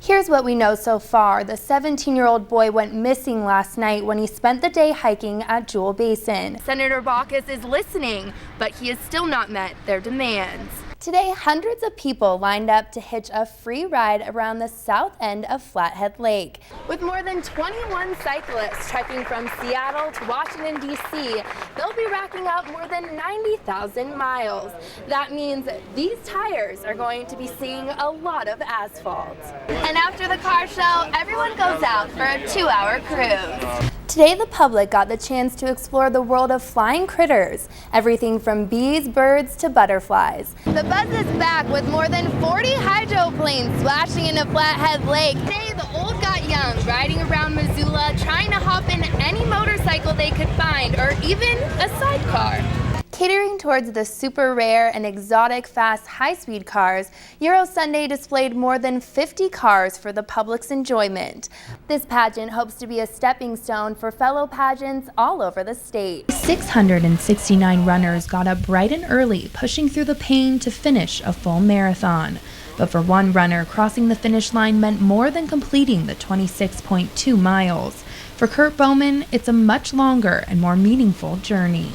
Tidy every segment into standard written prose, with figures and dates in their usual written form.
Here's what we know so far. The 17-year-old boy went missing last night when he spent the day hiking at Jewel Basin. Senator Baucus is listening, but he has still not met their demands. Today, hundreds of people lined up to hitch a free ride around the south end of Flathead Lake. With more than 21 cyclists trekking from Seattle to Washington, D.C., they'll be racking up more than 90,000 miles. That means these tires are going to be seeing a lot of asphalt. And after the car show, everyone goes out for a 2-hour cruise. Today, the public got the chance to explore the world of flying critters, everything from bees, birds, to butterflies. The buzz is back with more than 40 hydroplanes splashing into Flathead Lake. Today, the old got young, riding around Missoula, trying to hop in any motorcycle they could find, or even a sidecar. Catering towards the super rare and exotic fast high-speed cars, Euro Sunday displayed more than 50 cars for the public's enjoyment. This pageant hopes to be a stepping stone for fellow pageants all over the state. 669 runners got up bright and early, pushing through the pain to finish a full marathon. But for one runner, crossing the finish line meant more than completing the 26.2 miles. For Kurt Bowman, it's a much longer and more meaningful journey.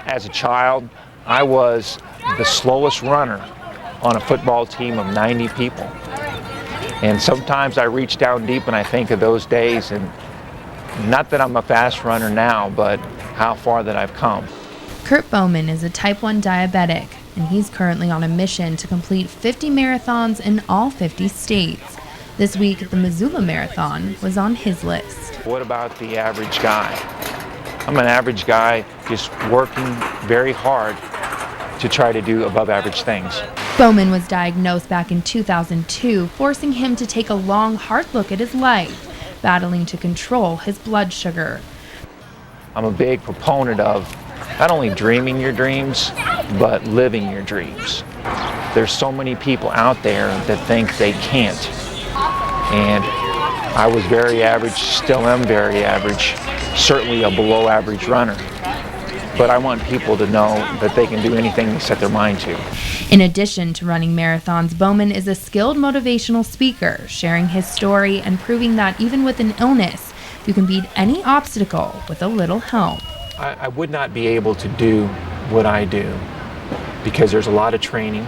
As a child, I was the slowest runner on a football team of 90 people. And sometimes I reach down deep and I think of those days, and not that I'm a fast runner now, but how far that I've come. Kurt Bowman is a type 1 diabetic, and he's currently on a mission to complete 50 marathons in all 50 states. This week, the Missoula Marathon was on his list. What about the average guy? I'm an average guy just working very hard to try to do above average things. Bowman was diagnosed back in 2002, forcing him to take a long, hard look at his life, battling to control his blood sugar. I'm a big proponent of not only dreaming your dreams, but living your dreams. There's so many people out there that think they can't. And I was very average, still am very average. Certainly a below average runner, but I want people to know that they can do anything they set their mind to. In addition to running marathons, Bowman is a skilled motivational speaker, sharing his story and proving that even with an illness, you can beat any obstacle with a little help. I would not be able to do what I do because there's a lot of training,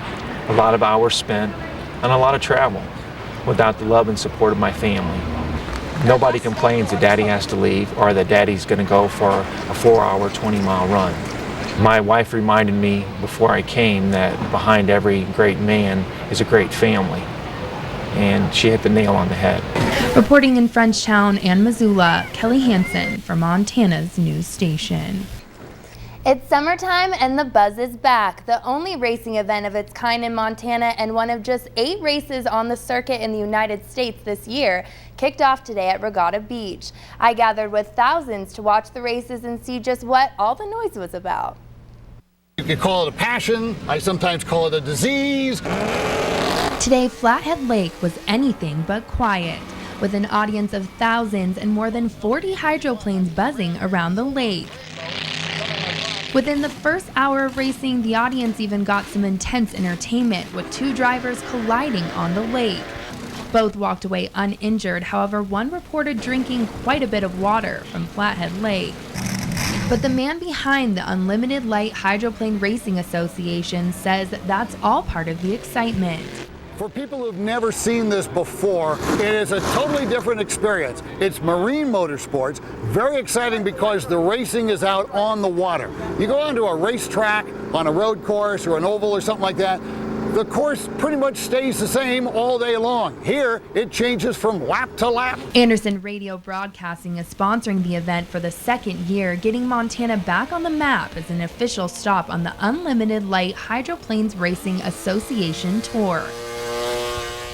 a lot of hours spent, and a lot of travel without the love and support of my family. Nobody complains that daddy has to leave or that daddy's going to go for a 4-hour, 20-mile run. My wife reminded me before I came that behind every great man is a great family. And she hit the nail on the head. Reporting in Frenchtown and Missoula, Kelly Hanson for Montana's news station. It's summertime and the buzz is back. The only racing event of its kind in Montana and one of just 8 races on the circuit in the United States this year kicked off today at Regatta Beach. I gathered with thousands to watch the races and see just what all the noise was about. You could call it a passion. I sometimes call it a disease. Today, Flathead Lake was anything but quiet, with an audience of thousands and more than 40 hydroplanes buzzing around the lake. Within the first hour of racing, the audience even got some intense entertainment with 2 drivers colliding on the lake. Both walked away uninjured, however, one reported drinking quite a bit of water from Flathead Lake. But the man behind the Unlimited Light Hydroplane Racing Association says that's all part of the excitement. For people who've never seen this before, it is a totally different experience. It's marine motorsports, very exciting because the racing is out on the water. You go onto a racetrack on a road course or an oval or something like that, the course pretty much stays the same all day long. Here, it changes from lap to lap. Anderson Radio Broadcasting is sponsoring the event for the 2nd year, getting Montana back on the map as an official stop on the Unlimited Light Hydroplanes Racing Association Tour.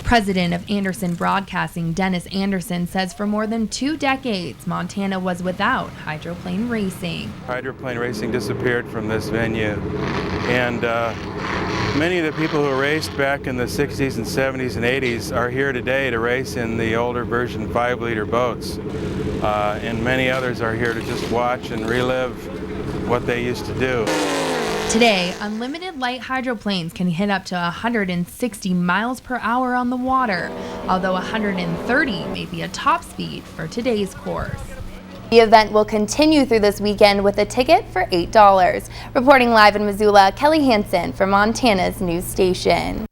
President of Anderson Broadcasting, Dennis Anderson, says for more than 2 decades, Montana was without hydroplane racing. Hydroplane racing disappeared from this venue, and many of the people who raced back in the 60s and 70s and 80s are here today to race in the older version 5-liter boats, and many others are here to just watch and relive what they used to do. Today, unlimited light hydroplanes can hit up to 160 miles per hour on the water, although 130 may be a top speed for today's course. The event will continue through this weekend with a ticket for $8. Reporting live in Missoula, Kelly Hanson for Montana's news station.